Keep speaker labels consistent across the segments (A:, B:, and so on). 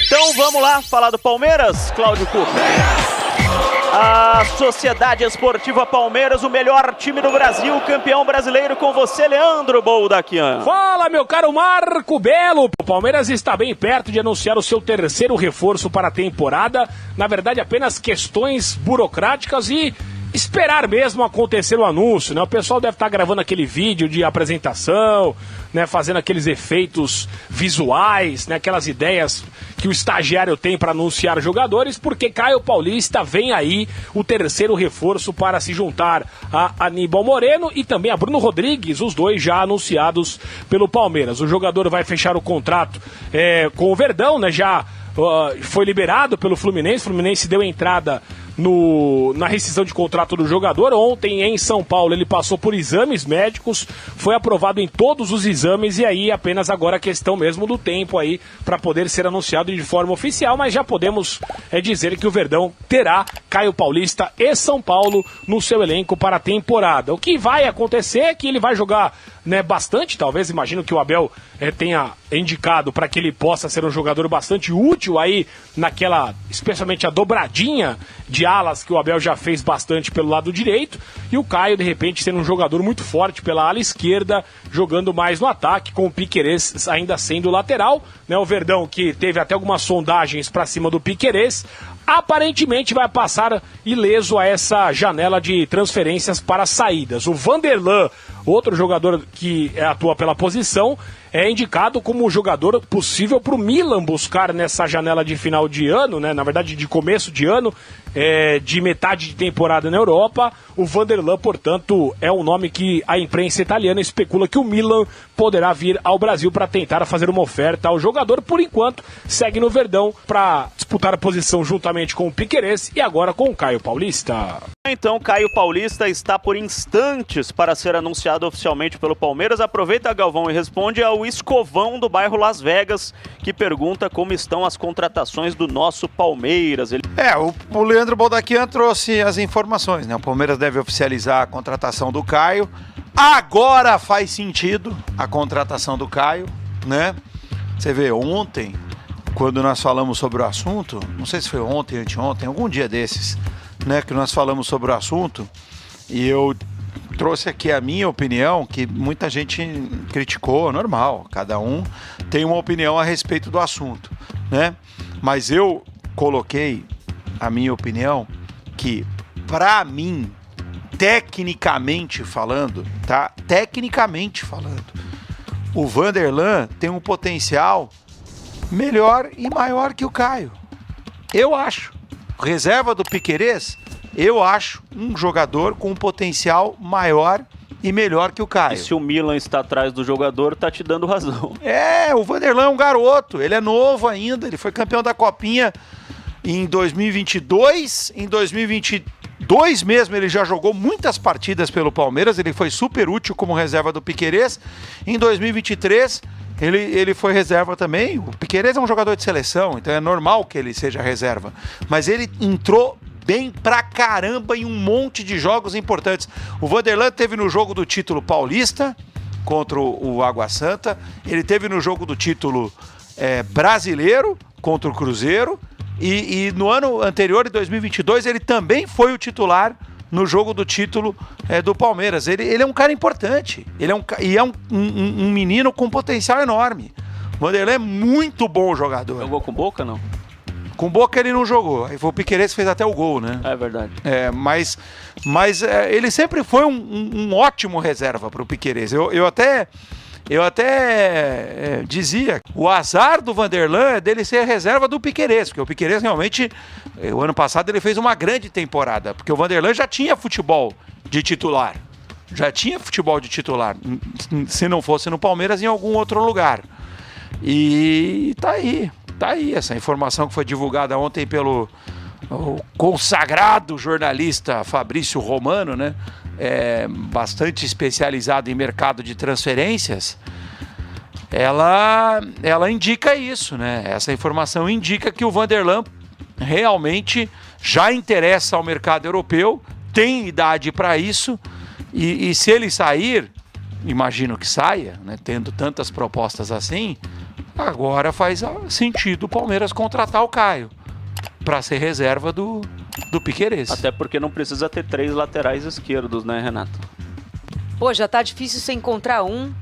A: Então vamos lá falar do Palmeiras, Cláudio Cuca. A Sociedade Esportiva Palmeiras, o melhor time do Brasil, campeão brasileiro, com você, Leandro Boldaquian.
B: Fala, meu caro Marco Belo. O Palmeiras está bem perto de anunciar o seu terceiro reforço para a temporada. Na verdade, apenas questões burocráticas e esperar mesmo acontecer o anúncio, né? O pessoal deve estar gravando aquele vídeo de apresentação, né? Fazendo aqueles efeitos visuais, né? Aquelas ideias que o estagiário tem para anunciar jogadores, porque Caio Paulista vem aí o terceiro reforço para se juntar a Aníbal Moreno e também a Bruno Rodrigues, os dois já anunciados pelo Palmeiras. O jogador vai fechar o contrato com o Verdão, né? Já foi liberado pelo Fluminense. O Fluminense deu entrada na rescisão de contrato do jogador. Ontem em São Paulo ele passou por exames médicos, foi aprovado em todos os exames e aí apenas agora a questão mesmo do tempo aí para poder ser anunciado de forma oficial, mas já podemos dizer que o Verdão terá Caio Paulista e São Paulo no seu elenco para a temporada. O que vai acontecer é que ele vai jogar, né, bastante, talvez, imagino que o Abel tenha indicado para que ele possa ser um jogador bastante útil aí naquela, especialmente a dobradinha de alas que o Abel já fez bastante pelo lado direito, e o Caio de repente sendo um jogador muito forte pela ala esquerda, jogando mais no ataque, com o Piquerez ainda sendo lateral, né? O Verdão, que teve até algumas sondagens para cima do Piquerez, aparentemente vai passar ileso a essa janela de transferências para saídas. O Vanderlan, outro jogador que atua pela posição, é indicado como jogador possível para o Milan buscar nessa janela de final de ano, né? Na verdade de começo de ano, de metade de temporada na Europa. O Vanderlan, portanto, é um nome que a imprensa italiana especula que o Milan poderá vir ao Brasil para tentar fazer uma oferta ao jogador. Por enquanto, segue no Verdão para disputar a posição juntamente com o Piquerez e agora com o Caio Paulista.
A: Então, Caio Paulista está por instantes para ser anunciado oficialmente pelo Palmeiras. Aproveita, Galvão, e responde ao Escovão do bairro Las Vegas, que pergunta como estão as contratações do nosso Palmeiras.
C: O Leandro Boldaquian trouxe as informações, né? O Palmeiras deve oficializar a contratação do Caio. Agora faz sentido a contratação do Caio, né? Você vê, ontem, quando nós falamos sobre o assunto, não sei se foi ontem, anteontem, algum dia desses, né, que nós falamos sobre o assunto, e eu trouxe aqui a minha opinião, que muita gente criticou, normal, cada um tem uma opinião a respeito do assunto, né? Mas eu coloquei a minha opinião que, para mim, tecnicamente falando, tá? Tecnicamente falando, o Vanderlan tem um potencial melhor e maior que o Caio. Eu acho. Reserva do Piquerez, eu acho um jogador com um potencial maior e melhor que o Caio.
A: E se o Milan está atrás do jogador, tá te dando razão.
C: O Vanderlan é um garoto, ele é novo ainda, ele foi campeão da Copinha em 2022, em 2022 mesmo ele já jogou muitas partidas pelo Palmeiras, ele foi super útil como reserva do Piquerez. Em 2023 ele foi reserva também. O Piquerez é um jogador de seleção, então é normal que ele seja reserva, mas ele entrou bem pra caramba em um monte de jogos importantes. O Vanderlan teve no jogo do título paulista contra o Água Santa, ele teve no jogo do título brasileiro contra o Cruzeiro, e no ano anterior, em 2022, ele também foi o titular no jogo do título do Palmeiras. Ele é um cara importante, ele é um menino com potencial enorme. O Vanderlan é muito bom jogador.
A: Jogou com Boca, não?
C: Com Boca ele não jogou, aí foi o Piquerez que fez até o gol, né?
A: É verdade.
C: Mas ele sempre foi um ótimo reserva para o Piquerez. Eu até dizia, o azar do Vanderlan é dele ser reserva do Piquerez, porque o Piquerez realmente, o ano passado ele fez uma grande temporada, porque o Vanderlan já tinha futebol de titular, se não fosse no Palmeiras, em algum outro lugar. E tá aí essa informação que foi divulgada ontem pelo consagrado jornalista Fabrício Romano, né? Bastante especializado em mercado de transferências. Ela indica isso, né? Essa informação indica que o Vanderlan realmente já interessa ao mercado europeu, tem idade para isso, e se ele sair, imagino que saia, né? Tendo tantas propostas assim, agora faz sentido o Palmeiras contratar o Caio para ser reserva do Piquerez.
A: Até porque não precisa ter 3 laterais esquerdos, né, Renato?
D: Pô, já tá difícil você encontrar um,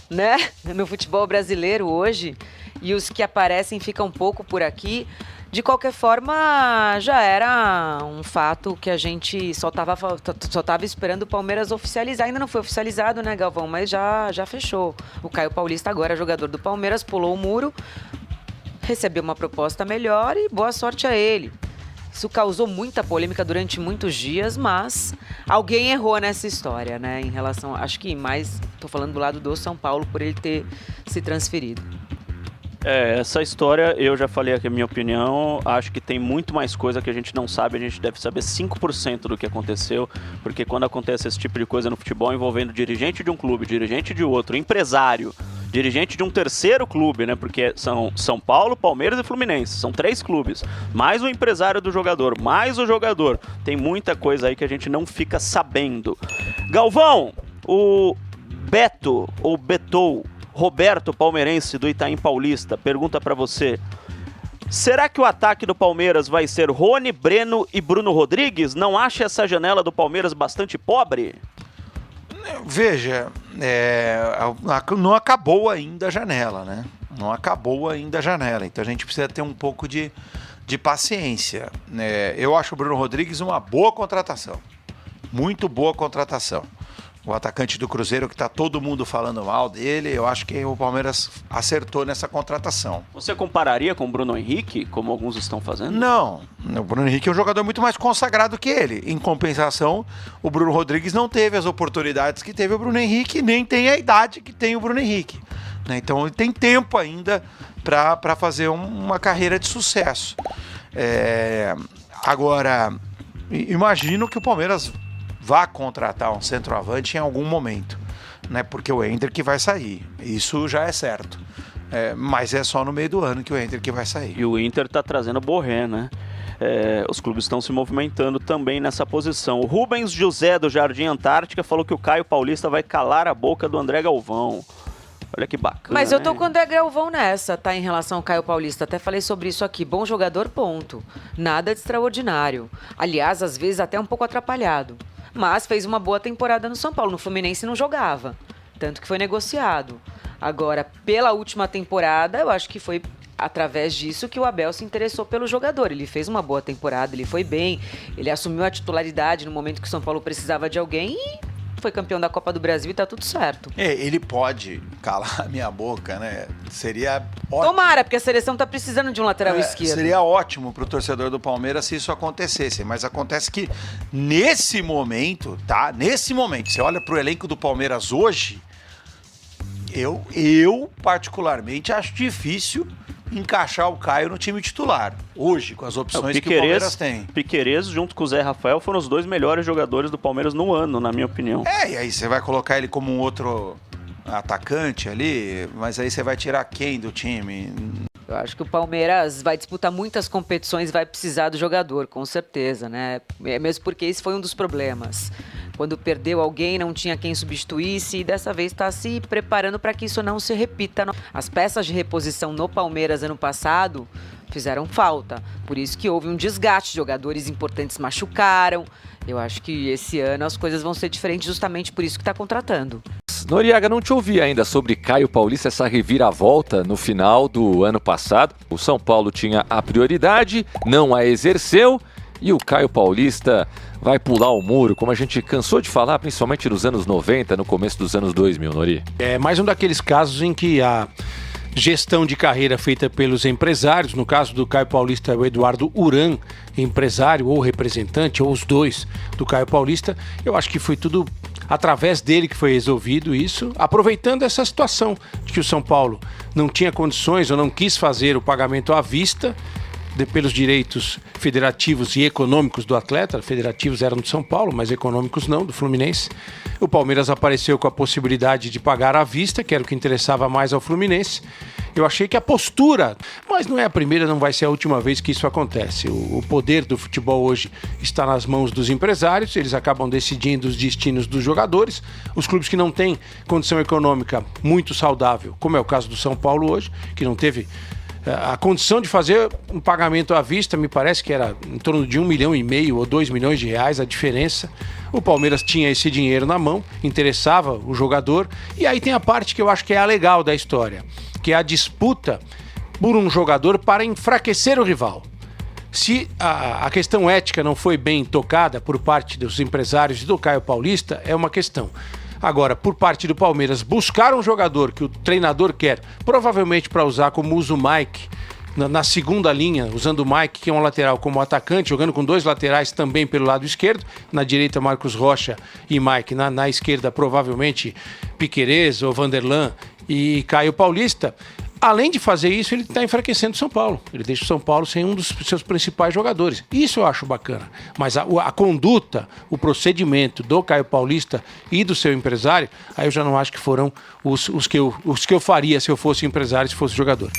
D: né, no futebol brasileiro hoje, e os que aparecem ficam pouco por aqui. De qualquer forma, já era um fato que a gente só tava esperando o Palmeiras oficializar. Ainda não foi oficializado, né, Galvão? Mas já fechou. O Caio Paulista, agora jogador do Palmeiras, pulou o muro, recebeu uma proposta melhor e boa sorte a ele. Isso causou muita polêmica durante muitos dias, mas alguém errou nessa história, né? Em relação, acho que mais, tô falando do lado do São Paulo, por ele ter se transferido.
A: Essa história, eu já falei aqui a minha opinião, acho que tem muito mais coisa que a gente não sabe, a gente deve saber 5% do que aconteceu, porque quando acontece esse tipo de coisa no futebol envolvendo dirigente de um clube, dirigente de outro, empresário, dirigente de um terceiro clube, né, porque são São Paulo, Palmeiras e Fluminense, são 3 clubes, mais o empresário do jogador, mais o jogador, tem muita coisa aí que a gente não fica sabendo. Galvão, o Beto, ou Betou, Roberto, palmeirense do Itaim Paulista, pergunta pra você: será que o ataque do Palmeiras vai ser Rony, Breno e Bruno Rodrigues? Não acha essa janela do Palmeiras bastante pobre?
C: Veja, não acabou ainda a janela, né? Não acabou ainda a janela, então a gente precisa ter um pouco de paciência. Eu acho o Bruno Rodrigues uma boa contratação, muito boa contratação. O atacante do Cruzeiro, que está todo mundo falando mal dele, eu acho que o Palmeiras acertou nessa contratação.
A: Você compararia com o Bruno Henrique, como alguns estão fazendo?
C: Não, o Bruno Henrique é um jogador muito mais consagrado que ele. Em compensação, o Bruno Rodrigues não teve as oportunidades que teve o Bruno Henrique, nem tem a idade que tem o Bruno Henrique. Então ele tem tempo ainda para fazer uma carreira de sucesso. Agora, imagino que o Palmeiras vá contratar um centroavante em algum momento, né? Porque o Hendrick vai sair, isso já é certo. Mas é só no meio do ano que o Hendrick vai sair.
A: E o Inter tá trazendo Borré, né? Os clubes estão se movimentando também nessa posição. O Rubens José, do Jardim Antártica, falou que o Caio Paulista vai calar a boca do André Galvão. Olha que bacana.
D: Mas eu tô
A: hein?
D: com o André Galvão nessa, tá? Em relação ao Caio Paulista. Até falei sobre isso aqui. Bom jogador, ponto. Nada de extraordinário. Aliás, às vezes até um pouco atrapalhado. Mas fez uma boa temporada no São Paulo. No Fluminense não jogava, tanto que foi negociado. Agora, pela última temporada, eu acho que foi através disso que o Abel se interessou pelo jogador. Ele fez uma boa temporada, ele foi bem, ele assumiu a titularidade no momento que o São Paulo precisava de alguém e foi campeão da Copa do Brasil e tá tudo certo.
C: Ele pode calar a minha boca, né? Seria ótimo.
D: Tomara, porque a seleção tá precisando de um lateral esquerdo.
C: Seria ótimo pro torcedor do Palmeiras se isso acontecesse, mas acontece que nesse momento, tá? Nesse momento, você olha pro elenco do Palmeiras hoje, eu particularmente acho difícil encaixar o Caio no time titular, hoje, com as opções que o Palmeiras tem.
A: Piquerez, junto com o Zé Rafael, foram os 2 melhores jogadores do Palmeiras no ano, na minha opinião.
C: E aí você vai colocar ele como um outro atacante ali, mas aí você vai tirar quem do time?
D: Eu acho que o Palmeiras vai disputar muitas competições, vai precisar do jogador, com certeza, né? Mesmo porque esse foi um dos problemas. Quando perdeu alguém, não tinha quem substituísse e dessa vez está se preparando para que isso não se repita. As peças de reposição no Palmeiras ano passado fizeram falta, por isso que houve um desgaste, jogadores importantes machucaram. Eu acho que esse ano as coisas vão ser diferentes justamente por isso que está contratando.
E: Noriega, não te ouvi ainda sobre Caio Paulista, essa reviravolta no final do ano passado. O São Paulo tinha a prioridade, não a exerceu e o Caio Paulista vai pular o muro, como a gente cansou de falar, principalmente nos anos 90, no começo dos anos 2000, Nori.
B: É mais um daqueles casos em que a gestão de carreira feita pelos empresários, no caso do Caio Paulista, o Eduardo Uran, empresário ou representante, ou os dois do Caio Paulista, eu acho que foi tudo através dele que foi resolvido isso, aproveitando essa situação de que o São Paulo não tinha condições ou não quis fazer o pagamento à vista,
F: pelos direitos federativos e econômicos do atleta. Federativos eram do São Paulo, mas econômicos não, do Fluminense. O Palmeiras apareceu com a possibilidade de pagar à vista, que era o que interessava mais ao Fluminense. Eu achei que a postura, mas não é a primeira, não vai ser a última vez que isso acontece. O poder do futebol hoje está nas mãos dos empresários, eles acabam decidindo os destinos dos jogadores. Os clubes que não têm condição econômica muito saudável, como é o caso do São Paulo hoje, que não teve a condição de fazer um pagamento à vista, me parece que era em torno de 1,5 milhão ou 2 milhões de reais a diferença. O Palmeiras tinha esse dinheiro na mão, interessava o jogador. E aí tem a parte que eu acho que é a legal da história, que é a disputa por um jogador para enfraquecer o rival. Se a questão ética não foi bem tocada por parte dos empresários e do Caio Paulista, é uma questão. Agora, por parte do Palmeiras, buscar um jogador que o treinador quer, provavelmente para usar como usa o Mike, na segunda linha, usando o Mike, que é um lateral, como atacante, jogando com 2 laterais também pelo lado esquerdo, na direita Marcos Rocha e Mike, na esquerda provavelmente Piquerez ou Vanderlan e Caio Paulista. Além de fazer isso, ele está enfraquecendo o São Paulo. Ele deixa o São Paulo sem um dos seus principais jogadores. Isso eu acho bacana. Mas a conduta, o procedimento do Caio Paulista e do seu empresário, aí eu já não acho que foram os que eu faria se eu fosse empresário, se fosse jogador.